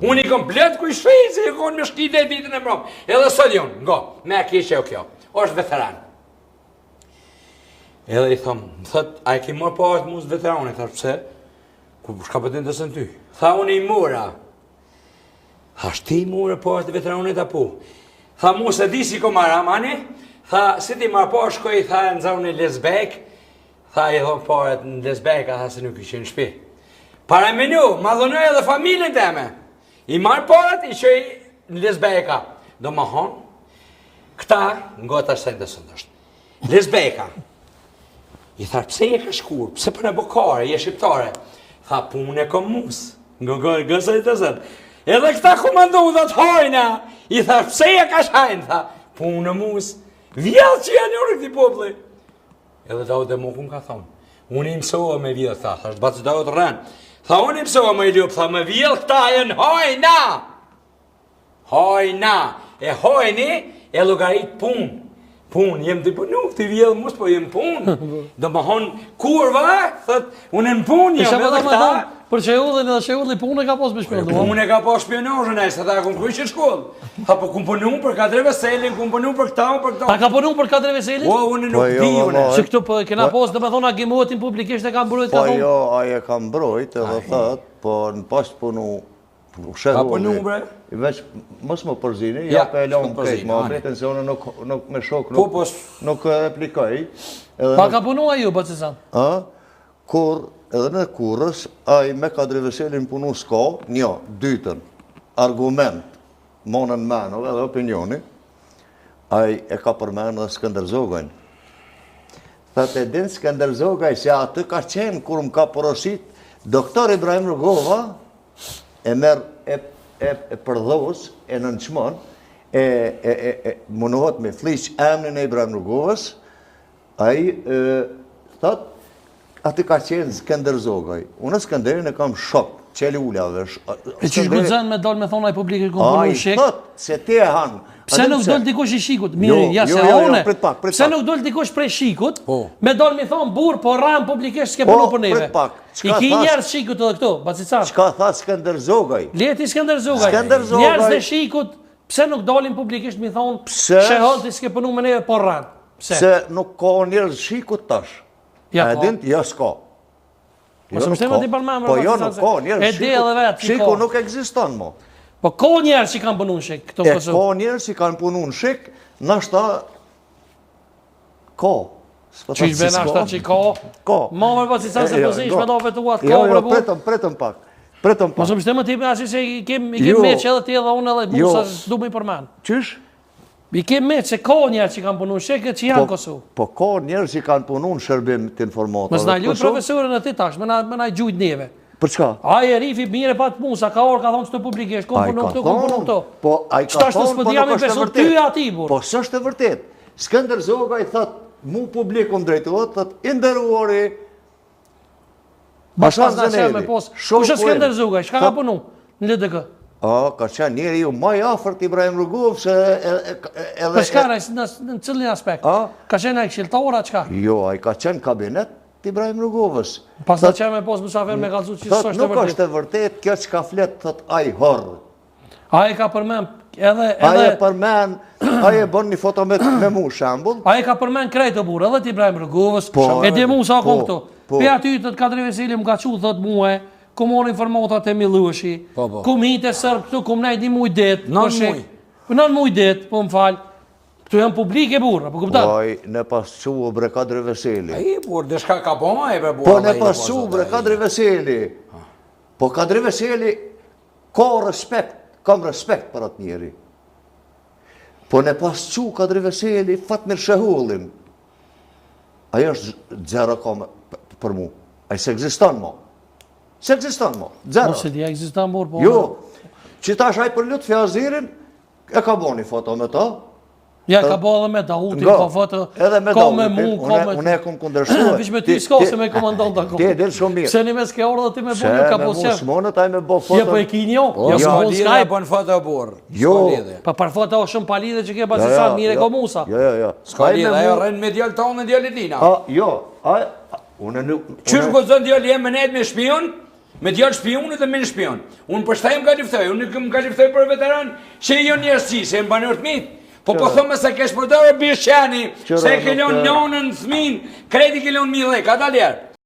Unë I komplet ku I shfej, se I konë me shkite e ditën e mbrëm. Edhe sot jonë, me keqe o kjo, është veteran. Edhe I thot, a I ki morë po është musë veteran, I thash pse? Ku shka pëtën të sën ty? Tha unë I mura. Tha shti I mura po është veteranit apo? Tha mu se di si ko maramani, tha si ti marë po shkoj, tha në zonë e Lesbek, tha I thonë paret në Lesbek, tha se nuk I qenë shpi. Para menu, ma dhonoj edhe familjen teme. I marë paret, I qoj në Lesbeka. Do më honë, këta, nga të ashtë të sëndështë. Lesbeka. I tharë, pse je ka shkur, pse për në bukare, je shqiptare. Tha, punë e kom musë, nga gësaj të zëtë. Edhe këta komandu dhe të hojna. I tharë, pse je ka shajnë, tha, punë e musë. Vjellë që janë njërë këti popli. Edhe da o dhe mu kun ka thonë. Unë I mësoha me vjellë, tha, është batë da o të rënë. Tha, unë I mësoha me ljupë, tha, me vjellë këta janë hojna. Hojna. E hojni, e logarit punë. Punë, jem të punu, këti vjellë musë, po jem punë. Do më honë kurva, thët, unë në punë, jem edhe këta. Për që udhën edhe që udhën punë e ka pas me shpiondu. Punë e ka pas shpionazhën e, se ta kumë kryqë shkollë. Tha, po kumë punu për kadre veselin, kumë punu për këta, për këta. Ta ka punu për kadre veselin? O, unë nuk di, unë. Që këtu për kena pas, dhe me thonë, a gimotin publikisht e ka mbrojt, ka thonë? Po jo, aje ka mbrojt edhe thët, po në pas punu, shëhulli. I veç, mos më përzini, ja pe e lonë këtë, ma pretën se unë nuk me shok, nuk replikoj. Pa ka punu a ju, Bacisan? Kur edhe në kurës, a I me kadre veselin punu s'ka, një, dytën, argument, monën menove dhe opinioni, a I e ka përmenë dhe Skënder Zogajnë. Thët e din Skënder Zogaj se atë ka qenë kur më ka porosit, doktor Ibrahim Rugova e merë e përdhos, e nënqmon, munohet me fliq emnin e Ibrahim Rugovës, a I thët, atë ka qenë Skënder Zogaj. Unë Skënderin e kam shok, qeli ullave. E që shgudzën me dalë me thonë a I publikë këmë punu shik? A I thët, se te e hanë. Pse nuk dole dikush I shikut? Miri, ja se one. Pse nuk dole dikush prej shikut, me dalë me thonë burë, po ramë publikisht s'ke punu për neve. I ki njerës shikut edhe këto, Bacisan. Qka tha Skënder Zogaj? Leti Skënder Zogaj. Njerës dhe shikut, pse nuk dalin publikisht me thonë, shehal të s'ke punu me neve, po ramë. Pse nuk ka njerës shikut tash. A e din, jo s'ka. Po jo nuk ka njerës shiku nuk eksiston mo. Po ka njerës që kanë punu në shik këto Kosovë? Ka njerës që kanë punu në shik, nashta ka. Që ishbe nashta që ka? Ka. Ma me Bacisan se përzi ishme da vetuat ka jo, pretëm pak. Mos më shtemë tipi asi se I kem meq edhe ti edhe unë edhe musa s'du me I përmen. Qysh? I kem meq se ka njerës që kanë punu në shik që janë Kosovë. Po ka njerës që kanë punu në shërbim të informatave. Mos na luj profesorën e ti tash, me na gjujt neve. Për çka? Ai e rifi mire pa të punë, sa ka orë ka thonë çto publikisht, kom punon këtu, kom punon këtu. Po ai ka thonë, po nuk është e vërtetë. Ty aty burr. Po s'është e vërtetë. Skënder Zogaj thot, mu publikun drejtohet, thot i nderuari Bashkan Zaneli. Kush është Skënder Zogaj? Çka ka punu në LDK? Ka qenë njeri ju maj afërt Ibrahim Rugov se edhe... Për shka në cëllin aspekt? Ka qenë ai këshilltar çka? Jo, ai ka qenë kabinet Ibrahim Rugovës. Pas të qenë me posë mësafer me kalëzu që së është të vërtet. Nuk është e vërtet, kjo që ka fletë, thot ai horrë. Ai ka përmen edhe... Ai e përmen, ai e bon një foto me mu shambull. Ai ka përmen krejtë të burë, edhe të Ibrahim Rugovës, e di mu sa kom këtu. Pe aty të Kadri Veseli më ka qu, thot muhe, ku mor informatat e Milushi, ku mite sërë këtu, ku më najdi muj det. Nën muj det, po më falë. Këtu janë publike burra, po kuptat? Oj, ne pasqu bre Kadri Veseli. Ai burr, dhe shka ka bëma e bre burra. Po ne pasqu bre Kadri Veseli. Po Kadri Veseli ka respekt, kam respekt për atë njeri. Po ne pasqu Kadri Veseli Fatmir Shehullin. Ajo është zero kom për mu. Ai se egziston mo. Se egziston mo, zero. Mos e di egziston burr, po. Jo, që tash ai për Lutfi Azirin e ka bo një foto me ta. Ja, ka bo edhe me Dahutin, ka foto, ka me mu, ka me... Unë e kom kundërshtuar. Vish me ty s'ka se me komandon të kom. Ti e del shumë mirë. Se një me s'ke orë dhe ti me bo një ka po Se me mu s'monët, ai me bo foto... Ja, po e ki njo? Jo, s'ka lidhe e bon foto burë. Jo. Pa par foto o shumë palidhe që ke pasi sa mire ko Musa. Jo. S'ka lidhe, ajo rënë me djallë tonë dhe djallë tina. Jo, unë nuk... Qërë gëzën djallë jemë me nejtë me shpion, Me djalë shpionit dhe me një shpion. Unë për shtaj më kaliftoj, unë më kaliftoj për veteran që jo njerësi, se më banorët mit. Po thome se kesh përdore bishani, se e kelon nonën, thmin, kredi kelon 1000 lek, ata ljerë.